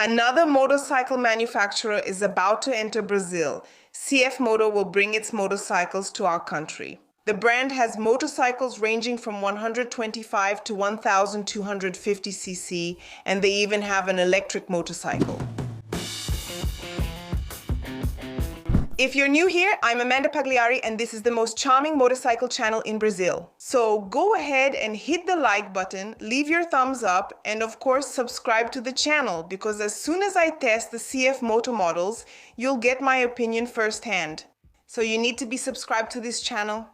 Another motorcycle manufacturer is about to enter Brazil. CFMoto will bring its motorcycles to our country. The brand has motorcycles ranging from 125 to 1,250 cc, and they even have an electric motorcycle. If you're new here, I'm Amanda Pagliari, and this is the most charming motorcycle channel in Brazil. So go ahead and hit the like button, leave your thumbs up, and of course subscribe to the channel, because as soon as I test the CFMoto models, you'll get my opinion firsthand. So you need to be subscribed to this channel.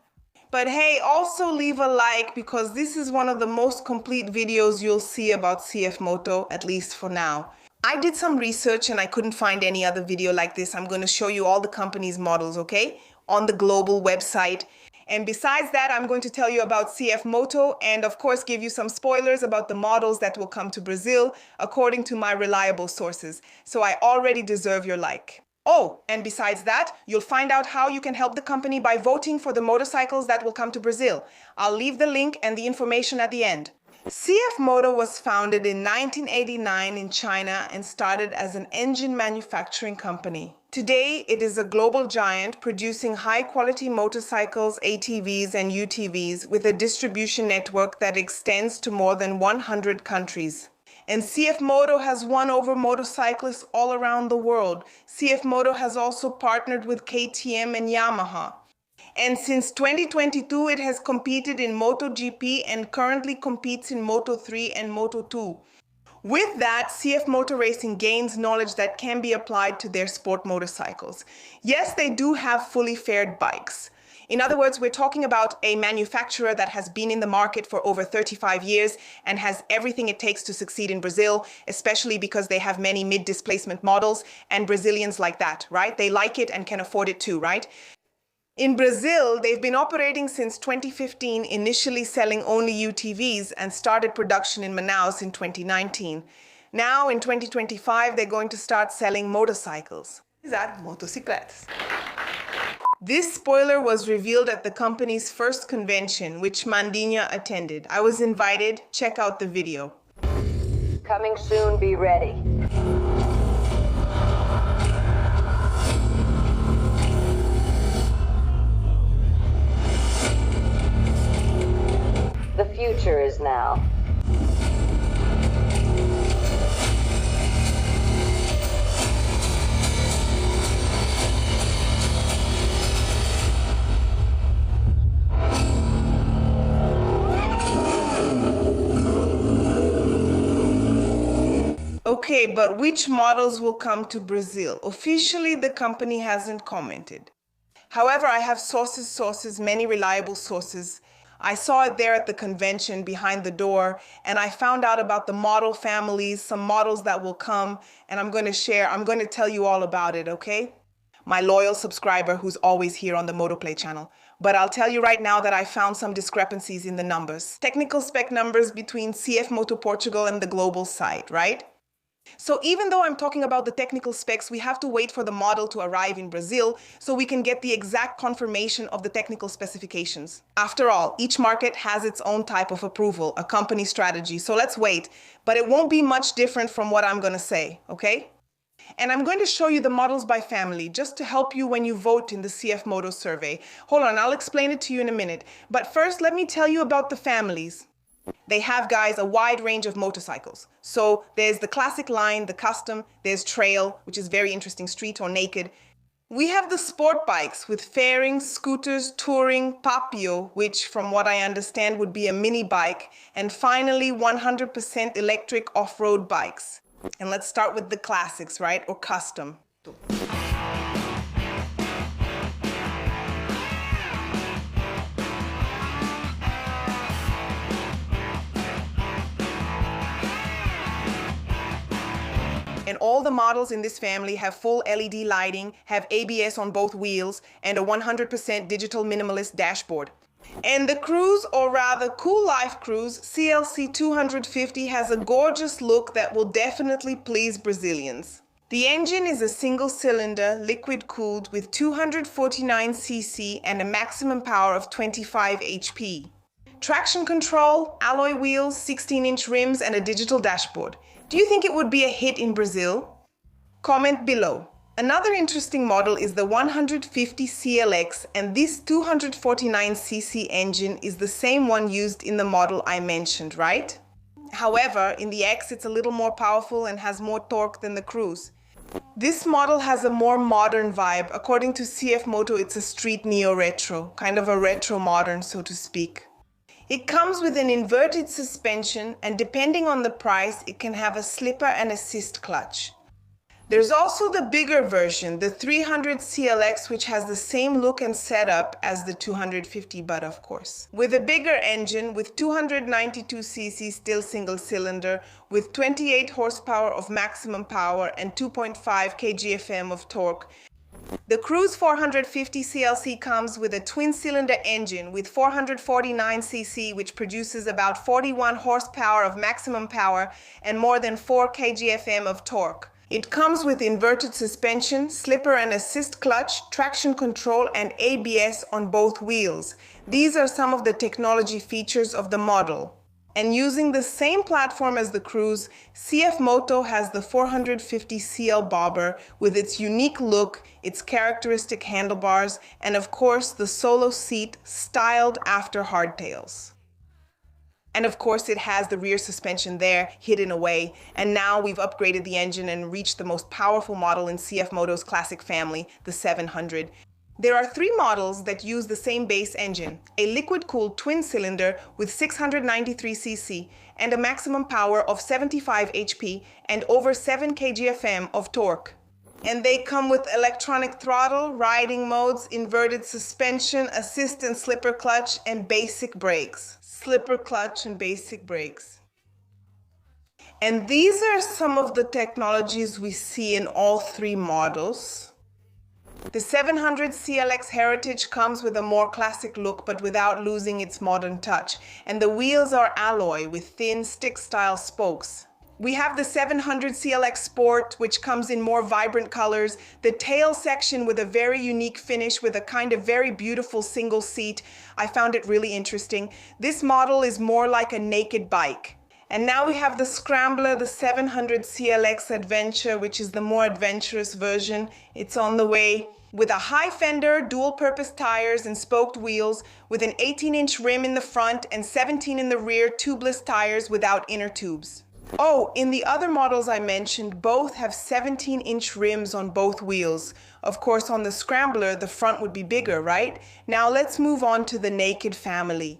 But hey, also leave a like, because this is one of the most complete videos you'll see about CFMoto, at least for now. I did some research and I couldn't find any other video like this. I'm going to show you all the company's models, okay, on the global website. And besides that, I'm going to tell you about CFMoto and of course give you some spoilers about the models that will come to Brazil according to my reliable sources. So I already deserve your like. Oh, and besides that, you'll find out how you can help the company by voting for the motorcycles that will come to Brazil. I'll leave the link and the information at the end. CFMoto was founded in 1989 in China and started as an engine manufacturing company. Today, it is a global giant producing high-quality motorcycles, ATVs, and UTVs with a distribution network that extends to more than 100 countries. And CFMoto has won over motorcyclists all around the world. CFMoto has also partnered with KTM and Yamaha. And since 2022, it has competed in MotoGP and currently competes in Moto3 and Moto2. With that, CFMoto Racing gains knowledge that can be applied to their sport motorcycles. Yes, they do have fully faired bikes. In other words, we're talking about a manufacturer that has been in the market for over 35 years and has everything it takes to succeed in Brazil, especially because they have many mid-displacement models, and Brazilians like that, right? They like it and can afford it too, right? In Brazil, they've been operating since 2015, initially selling only UTVs, and started production in Manaus in 2019. Now, in 2025, they're going to start selling motorcycles. These are motocicletas. This spoiler was revealed at the company's first convention, which Mandinha attended. I was invited. Check out the video. Coming soon, be ready. The future is now. Okay, but which models will come to Brazil? Officially, the company hasn't commented. However, I have sources, many reliable sources. I saw it there at the convention behind the door, and I found out about the model families, some models that will come, and I'm going to tell you all about it, okay? My loyal subscriber who's always here on the Motoplay channel. But I'll tell you right now that I found some discrepancies in the numbers. Technical spec numbers between CFMoto Portugal and the global site, right? So even though I'm talking about the technical specs, we have to wait for the model to arrive in Brazil so we can get the exact confirmation of the technical specifications. After all, each market has its own type of approval, a company strategy. So let's wait, but it won't be much different from what I'm going to say, okay? And I'm going to show you the models by family just to help you when you vote in the CFMoto survey. Hold on, I'll explain it to you in a minute. But first, let me tell you about the families. They have, guys, a wide range of motorcycles. So there's the classic line, the custom, there's trail, which is very interesting, street or naked. We have the sport bikes with fairings, scooters, touring, Papio, which from what I understand would be a mini bike. And finally, 100% electric off-road bikes. And let's start with the classics, right, or custom. And all the models in this family have full LED lighting, have ABS on both wheels, and a 100% digital minimalist dashboard. And the Cruise, or rather Cool Life Cruise CLC 250 has a gorgeous look that will definitely please Brazilians. The engine is a single-cylinder, liquid-cooled with 249 cc and a maximum power of 25 HP. Traction control, alloy wheels, 16-inch rims, and a digital dashboard. Do you think it would be a hit in Brazil? Comment below. Another interesting model is the 150 CLX, and this 249cc engine is the same one used in the model I mentioned, right? However, in the X it's a little more powerful and has more torque than the Cruise. This model has a more modern vibe. According to CFMoto, it's a street neo-retro, kind of a retro modern, so to speak. It comes with an inverted suspension, and depending on the price, it can have a slipper and assist clutch. There's also the bigger version, the 300 CLX, which has the same look and setup as the 250, but of course, with a bigger engine with 292cc still single cylinder, with 28 horsepower of maximum power and 2.5 kgfm of torque. The Cruise 450 CLC comes with a twin-cylinder engine with 449cc, which produces about 41 horsepower of maximum power and more than 4 kgfm of torque. It comes with inverted suspension, slipper and assist clutch, traction control, and ABS on both wheels. These are some of the technology features of the model. And using the same platform as the Cruise, CFMoto has the 450cl bobber with its unique look, its characteristic handlebars, and of course the solo seat styled after hardtails. And of course it has the rear suspension there, hidden away, and now we've upgraded the engine and reached the most powerful model in CFMoto's classic family, the 700. There are three models that use the same base engine, a liquid-cooled twin-cylinder with 693cc and a maximum power of 75 HP and over 7 kgfm of torque. And they come with electronic throttle, riding modes, inverted suspension, assist and slipper clutch, and basic brakes. Slipper clutch and basic brakes. And these are some of the technologies we see in all three models. The 700 CLX Heritage comes with a more classic look but without losing its modern touch, and the wheels are alloy with thin stick-style spokes. We have the 700 CLX Sport, which comes in more vibrant colors, the tail section with a very unique finish with a kind of very beautiful single seat. I found it really interesting. This model is more like a naked bike. And now we have the Scrambler, the 700 CLX Adventure, which is the more adventurous version. It's on the way. With a high fender, dual-purpose tires and spoked wheels, with an 18-inch rim in the front and 17 in the rear tubeless tires without inner tubes. Oh, in the other models I mentioned, both have 17-inch rims on both wheels. Of course, on the Scrambler, the front would be bigger, right? Now let's move on to the Naked family.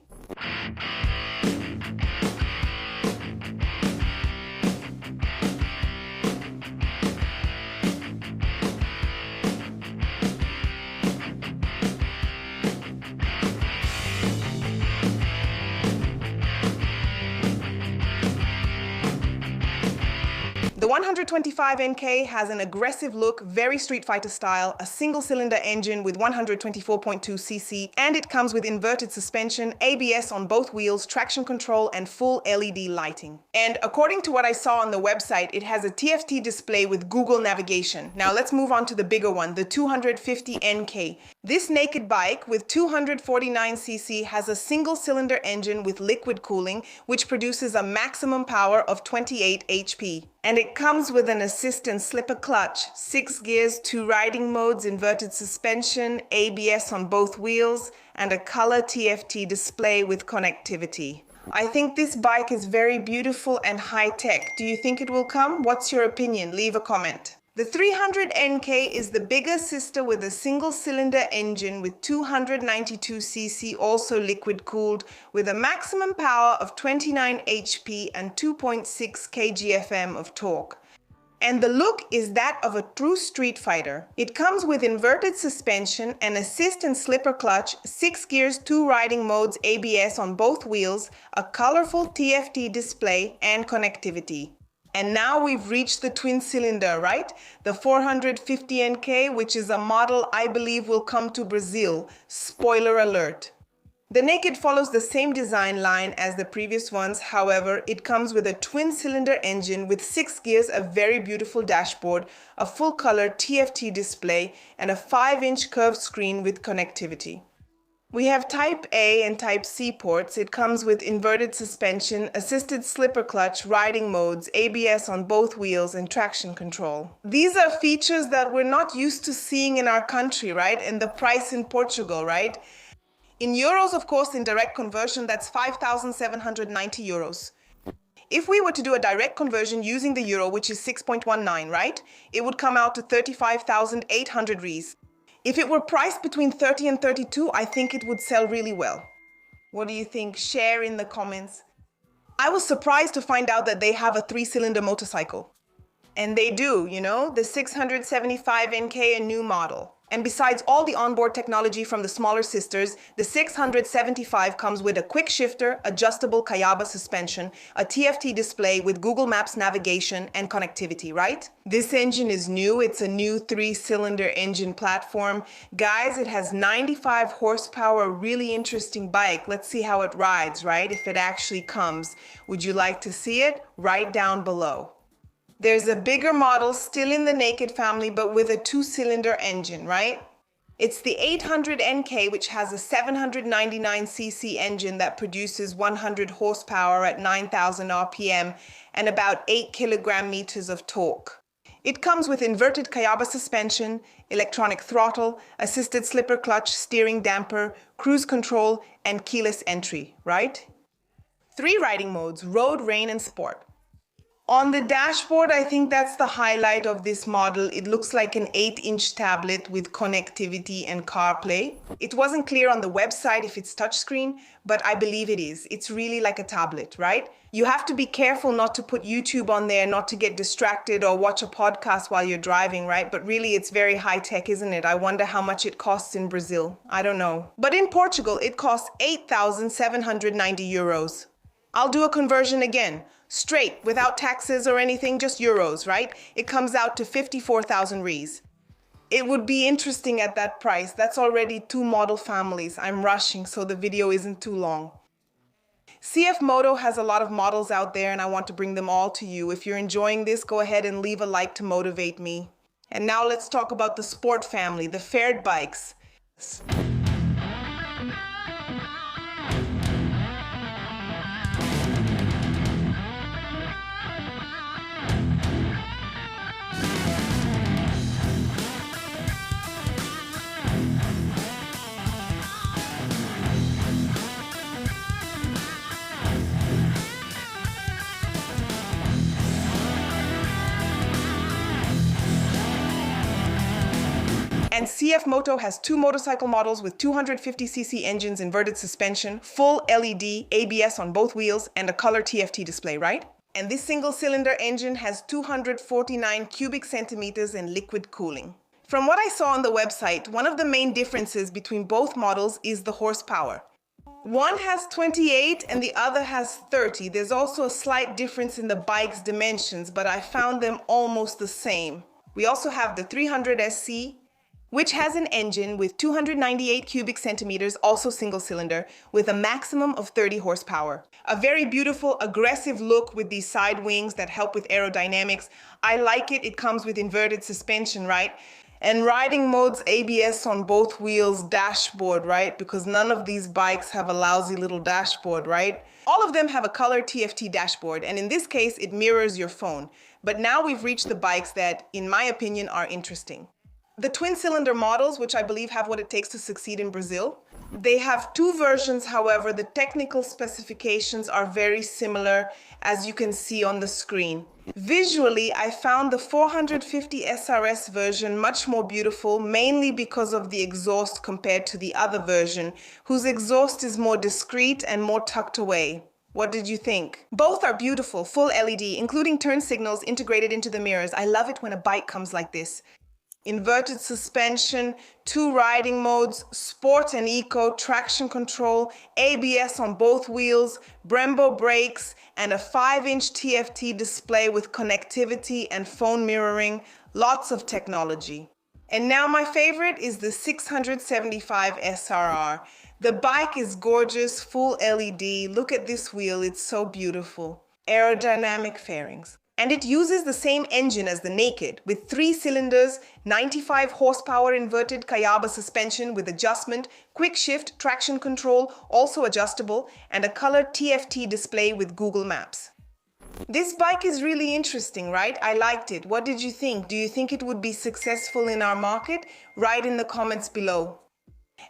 The 125 NK has an aggressive look, very Street Fighter style, a single-cylinder engine with 124.2cc, and it comes with inverted suspension, ABS on both wheels, traction control, and full LED lighting. And according to what I saw on the website, it has a TFT display with Google navigation. Now let's move on to the bigger one, the 250 NK. This naked bike with 249cc has a single-cylinder engine with liquid cooling, which produces a maximum power of 28 HP. And it comes with an assist and slipper clutch, 6 gears, 2 riding modes, inverted suspension, ABS on both wheels, and a color TFT display with connectivity. I think this bike is very beautiful and high-tech. Do you think it will come? What's your opinion? Leave a comment. The 300 NK is the bigger sister with a single-cylinder engine with 292cc, also liquid-cooled, with a maximum power of 29 HP and 2.6 kgfm of torque. And the look is that of a true Street Fighter. It comes with inverted suspension, an assist and slipper clutch, 6 gears, 2 riding modes, ABS on both wheels, a colorful TFT display, and connectivity. And now we've reached the twin cylinder, right? The 450 NK, which is a model I believe will come to Brazil. Spoiler alert. The Naked follows the same design line as the previous ones. However, it comes with a twin cylinder engine with 6 gears, a very beautiful dashboard, a full color TFT display, and a 5-inch curved screen with connectivity. We have Type A and Type C ports. It comes with inverted suspension, assisted slipper clutch, riding modes, ABS on both wheels, and traction control. These are features that we're not used to seeing in our country, right? And the price in Portugal, right? In euros, of course, in direct conversion, that's 5,790 euros. If we were to do a direct conversion using the euro, which is 6.19, right? It would come out to 35,800 reais. If it were priced between 30 and 32, I think it would sell really well. What do you think? Share in the comments. I was surprised to find out that they have a 3-cylinder motorcycle. And they do, you know, the 675 NK, a new model. And besides all the onboard technology from the smaller sisters, the 675 comes with a quick shifter, adjustable Kayaba suspension, a TFT display with Google Maps navigation and connectivity, right? This engine is new. It's a new 3-cylinder engine platform. Guys, it has 95 horsepower, really interesting bike. Let's see how it rides, right? If it actually comes. Would you like to see it? Write down below. There's a bigger model still in the Naked family, but with a 2-cylinder engine, right? It's the 800 NK, which has a 799cc engine that produces 100 horsepower at 9,000 RPM and about 8 kilogram-meters of torque. It comes with inverted Kayaba suspension, electronic throttle, assisted slipper clutch, steering damper, cruise control, and keyless entry, right? 3 riding modes: road, rain, and sport. On the dashboard, I think that's the highlight of this model. It looks like an 8-inch tablet with connectivity and CarPlay. It wasn't clear on the website if it's touchscreen, but I believe it is. It's really like a tablet, right? You have to be careful not to put YouTube on there, not to get distracted or watch a podcast while you're driving, right? But really, it's very high tech, isn't it? I wonder how much it costs in Brazil. I don't know. But in Portugal, it costs 8,790 euros. I'll do a conversion again. Straight, without taxes or anything, just euros, right? It comes out to 54,000 reais. It would be interesting at that price. That's already 2 model families. I'm rushing, so the video isn't too long. CFMoto has a lot of models out there, and I want to bring them all to you. If you're enjoying this, go ahead and leave a like to motivate me. And now let's talk about the sport family, the fared bikes. And CFMoto has 2 motorcycle models with 250cc engines, inverted suspension, full LED, ABS on both wheels, and a color TFT display, right? And this single-cylinder engine has 249 cubic centimeters in liquid cooling. From what I saw on the website, one of the main differences between both models is the horsepower. One has 28 and the other has 30. There's also a slight difference in the bike's dimensions, but I found them almost the same. We also have the 300SC, which has an engine with 298 cubic centimeters, also single cylinder, with a maximum of 30 horsepower. A very beautiful, aggressive look with these side wings that help with aerodynamics. I like it. It comes with inverted suspension, right? And riding modes, ABS on both wheels, dashboard, right? Because none of these bikes have a lousy little dashboard, right? All of them have a color TFT dashboard, and in this case, it mirrors your phone. But now we've reached the bikes that, in my opinion, are interesting. The twin-cylinder models, which I believe have what it takes to succeed in Brazil, they have 2 versions. However, the technical specifications are very similar, as you can see on the screen. Visually, I found the 450 SRS version much more beautiful, mainly because of the exhaust compared to the other version, whose exhaust is more discreet and more tucked away. What did you think? Both are beautiful, full LED, including turn signals integrated into the mirrors. I love it when a bike comes like this. Inverted suspension, 2 riding modes, sport and eco, traction control, ABS on both wheels, Brembo brakes, and a 5-inch TFT display with connectivity and phone mirroring. Lots of technology. And now my favorite is the 675 SRR. The bike is gorgeous, full LED. Look at this wheel, it's so beautiful. Aerodynamic fairings. And it uses the same engine as the Naked, with 3 cylinders, 95 horsepower inverted Kayaba suspension with adjustment, quick shift, traction control, also adjustable, and a color TFT display with Google Maps. This bike is really interesting, right? I liked it. What did you think? Do you think it would be successful in our market? Write in the comments below.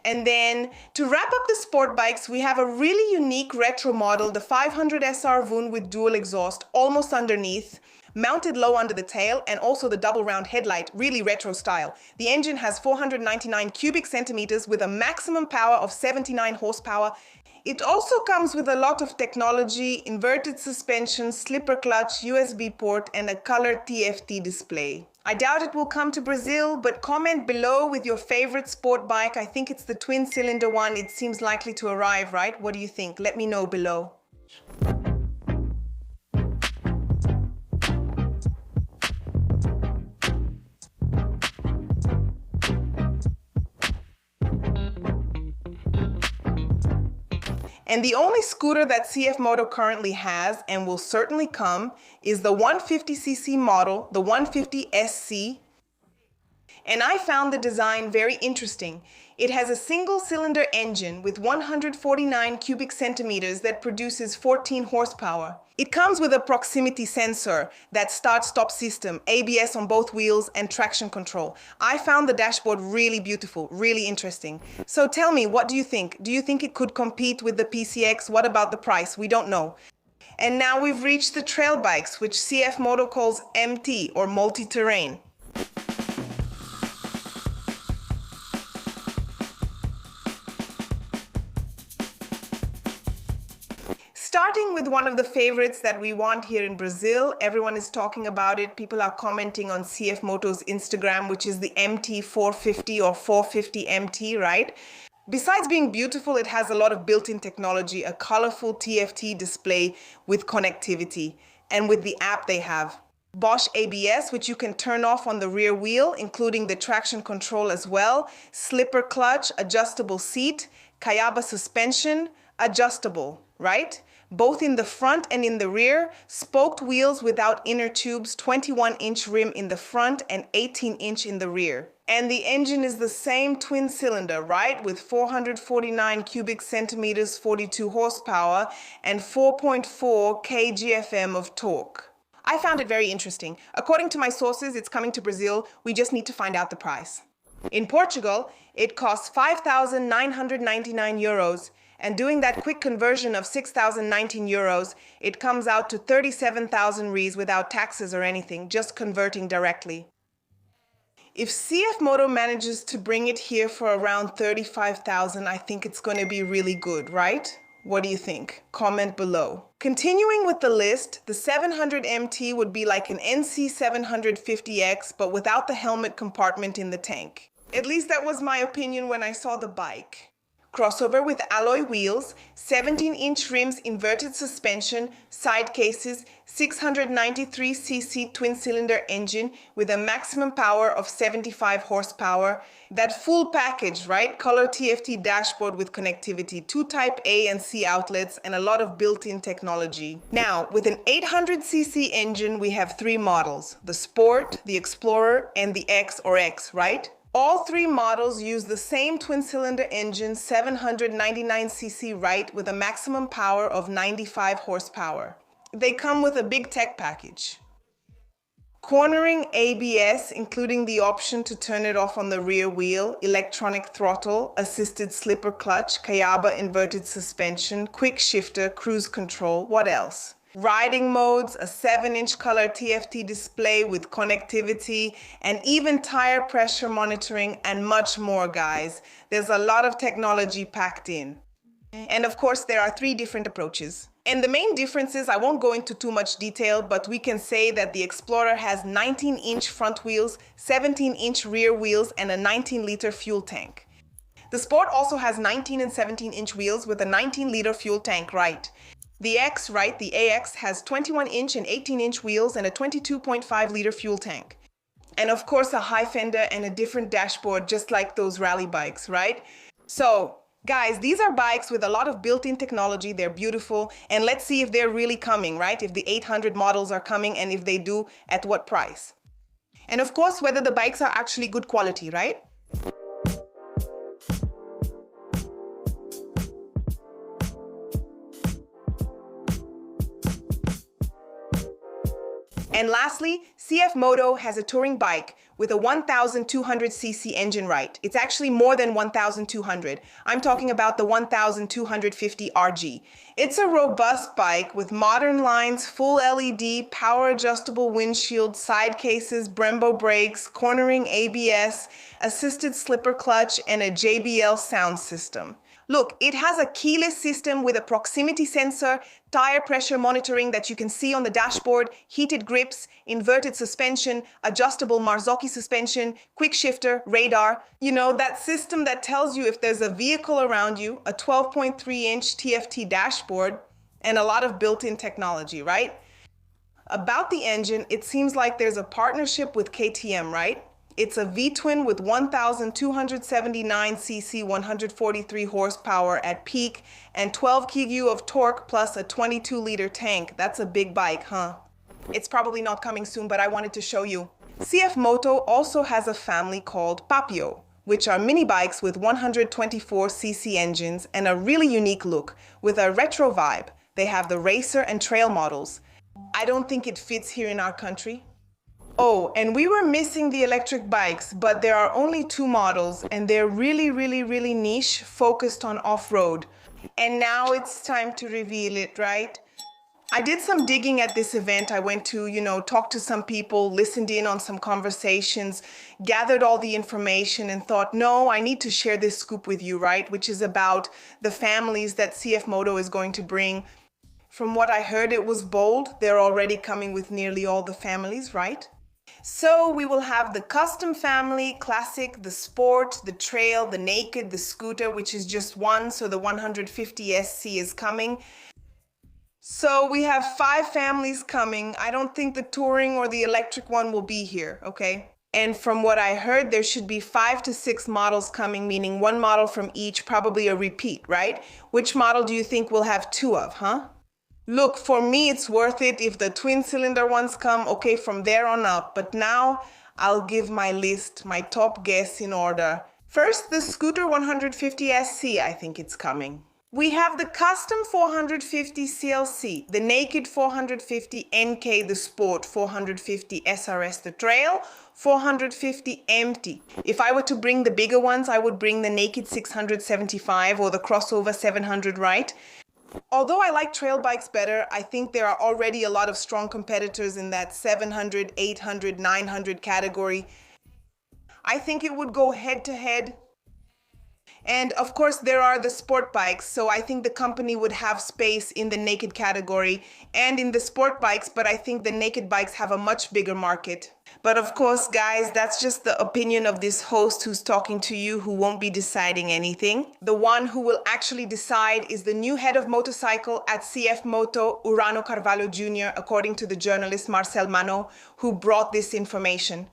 And then to wrap up the sport bikes, we have a really unique retro model, the 500 SR Voon with dual exhaust, almost underneath, mounted low under the tail, and also the double round headlight, really retro style. The engine has 499 cubic centimeters with a maximum power of 79 horsepower. It also comes with a lot of technology, inverted suspension, slipper clutch, USB port, and a color TFT display. I doubt it will come to Brazil, but comment below with your favorite sport bike. I think it's the twin cylinder one. It seems likely to arrive, right? What do you think? Let me know below. And the only scooter that CFMoto currently has, and will certainly come, is the 150cc model, the 150SC. And I found the design very interesting. It has a single-cylinder engine with 149 cubic centimeters that produces 14 horsepower. It comes with a proximity sensor, that start-stop system, ABS on both wheels, and traction control. I found the dashboard really beautiful, really interesting. So tell me, what do you think? Do you think it could compete with the PCX? What about the price? We don't know. And now we've reached the trail bikes, which CFMoto calls MT, or multi-terrain. Starting with one of the favorites that we want here in Brazil, everyone is talking about it. People are commenting on CFMoto's Instagram, which is the MT450 or 450 MT, right? Besides being beautiful, it has a lot of built-in technology, a colorful TFT display with connectivity, and with the app they have. Bosch ABS, which you can turn off on the rear wheel, including the traction control as well, slipper clutch, adjustable seat, Kayaba suspension, adjustable, right? Both in the front and in the rear, spoked wheels without inner tubes, 21-inch rim in the front and 18-inch in the rear. And the engine is the same twin cylinder, right? With 449 cubic centimeters, 42 horsepower, and 4.4 kgfm of torque. I found it very interesting. According to my sources, it's coming to Brazil. We just need to find out the price. In Portugal, it costs 5,999 euros. And doing that quick conversion of 6,019 euros, it comes out to 37,000 reais without taxes or anything, just converting directly. If CFMoto manages to bring it here for around 35,000, I think it's going to be really good, right? What do you think? Comment below. Continuing with the list, the 700 MT would be like an NC 750X, but without the helmet compartment in the tank. At least that was my opinion when I saw the bike. Crossover with alloy wheels, 17-inch rims, inverted suspension, side cases, 693cc twin-cylinder engine with a maximum power of 75 horsepower. That full package, right? Color TFT dashboard with connectivity, 2 Type A and C outlets, and a lot of built-in technology. Now, with an 800cc engine, we have 3 models: the Sport, the Explorer, and the X or X, right? All 3 models use the same twin-cylinder engine, 799cc, right, with a maximum power of 95 horsepower. They come with a big tech package. Cornering ABS, including the option to turn it off on the rear wheel, electronic throttle, assisted slipper clutch, Kayaba inverted suspension, quick shifter, cruise control. What else? Riding modes, a 7-inch color TFT display with connectivity, and even tire pressure monitoring, and much more, guys. There's a lot of technology packed in. And of course, there are 3 different approaches. And the main differences, I won't go into too much detail, but we can say that the Explorer has 19-inch front wheels, 17-inch rear wheels, and a 19-liter fuel tank. The Sport also has 19 and 17-inch wheels with a 19-liter fuel tank, right? The X, right, the AX, has 21-inch and 18-inch wheels and a 22.5-liter fuel tank. And of course, a high fender and a different dashboard, just like those rally bikes, right? So, Guys, these are bikes with a lot of built-in technology. They're beautiful. And let's see if they're really coming, right? If the 800 models are coming, and if they do, at what price. And of course, whether the bikes are actually good quality, right? And lastly, CFMoto has a touring bike with a 1200cc engine, right? It's actually more than 1200. I'm talking about the 1250 RG. It's a robust bike with modern lines, full LED, power adjustable windshield, side cases, Brembo brakes, cornering ABS, assisted slipper clutch, and a JBL sound system. Look, it has a keyless system with a proximity sensor, tire pressure monitoring that you can see on the dashboard, heated grips, inverted suspension, adjustable Marzocchi suspension, quick shifter, radar. You know, that system that tells you if there's a vehicle around you, a 12.3-inch TFT dashboard, and a lot of built-in technology, right? About the engine, it seems like there's a partnership with KTM, right? It's a V-twin with 1279cc, 143 horsepower at peak, and 12 kg of torque plus a 22-liter tank. That's a big bike, huh? It's probably not coming soon, but I wanted to show you. CFMoto also has a family called Papio, which are mini bikes with 124cc engines and a really unique look with a retro vibe. They have the racer and trail models. I don't think it fits here in our country. Oh, and we were missing the electric bikes, but there are only 2 models and they're really niche, focused on off-road. And now it's time to reveal it, right? I did some digging at this event. I went to, talk to some people, listened in on some conversations, gathered all the information and thought, no, I need to share this scoop with you, right? Which is about the families that CFMoto is going to bring. From what I heard, it was bold. They're already coming with nearly all the families, right? So we will have the custom family, classic, the sport, the trail, the naked, the scooter, which is just one, so the 150SC is coming. So we have 5 families coming. I don't think the touring or the electric one will be here, okay? And from what I heard, there should be 5 to 6 models coming, meaning 1 model from each, probably a repeat, right? Which model do you think we'll have 2 of, huh? Look, for me, it's worth it if the twin cylinder ones come, okay, from there on up. But now I'll give my list, my top guess in order. First, the scooter 150SC, I think it's coming. We have the custom 450 CLC, the naked 450 NK, the sport 450 SRS, the trail 450 empty. If I were to bring the bigger ones, I would bring the naked 675 or the crossover 700, right? Although I like trail bikes better, I think there are already a lot of strong competitors in that 700, 800, 900 category. I think it would go head to head. And of course, there are the sport bikes, so I think the company would have space in the naked category and in the sport bikes, but I think the naked bikes have a much bigger market. But of course, guys, that's just the opinion of this host who's talking to you, who won't be deciding anything. The one who will actually decide is the new head of motorcycle at CFMoto, Urano Carvalho Jr., according to the journalist Marcel Mano, who brought this information.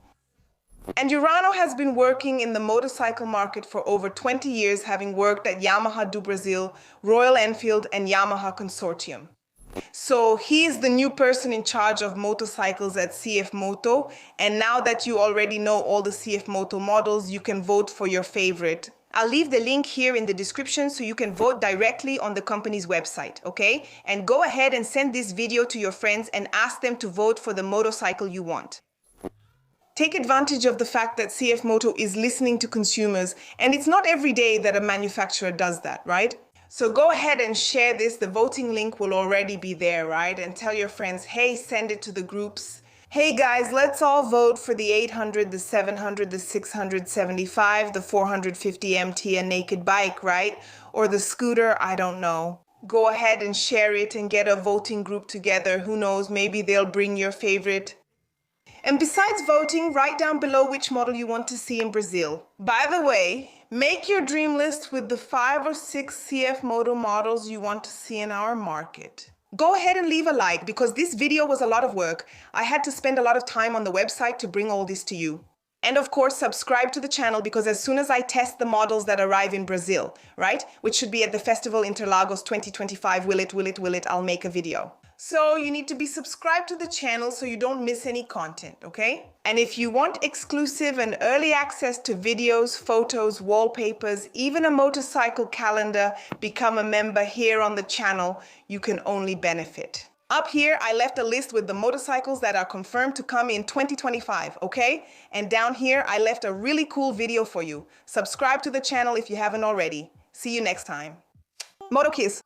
And Urano has been working in the motorcycle market for over 20 years, having worked at Yamaha do Brasil, Royal Enfield, and Yamaha Consortium. So he is the new person in charge of motorcycles at CFMoto. And now that you already know all the CFMoto models, you can vote for your favorite. I'll leave the link here in the description so you can vote directly on the company's website, okay? And go ahead and send this video to your friends and ask them to vote for the motorcycle you want. Take advantage of the fact that CFMoto is listening to consumers, and it's not every day that a manufacturer does that, right? So go ahead and share this. The voting link will already be there, right? And tell your friends, hey, send it to the groups. Hey guys, let's all vote for the 800, the 700, the 675, the 450 MT, a naked bike, right? Or the scooter, I don't know. Go ahead and share it and get a voting group together. Who knows, maybe they'll bring your favorite. And besides voting, write down below which model you want to see in Brazil. By the way, make your dream list with the 5 or 6 CFMoto models you want to see in our market. Go ahead and leave a like, because this video was a lot of work. I had to spend a lot of time on the website to bring all this to you. And of course, subscribe to the channel because as soon as I test the models that arrive in Brazil, right, which should be at the Festival Interlagos 2025, will it, I'll make a video. So you need to be subscribed to the channel so you don't miss any content, okay? And if you want exclusive and early access to videos, photos, wallpapers, even a motorcycle calendar, become a member here on the channel. You can only benefit. Up here, I left a list with the motorcycles that are confirmed to come in 2025, okay? And down here, I left a really cool video for you. Subscribe to the channel if you haven't already. See you next time. Moto kiss.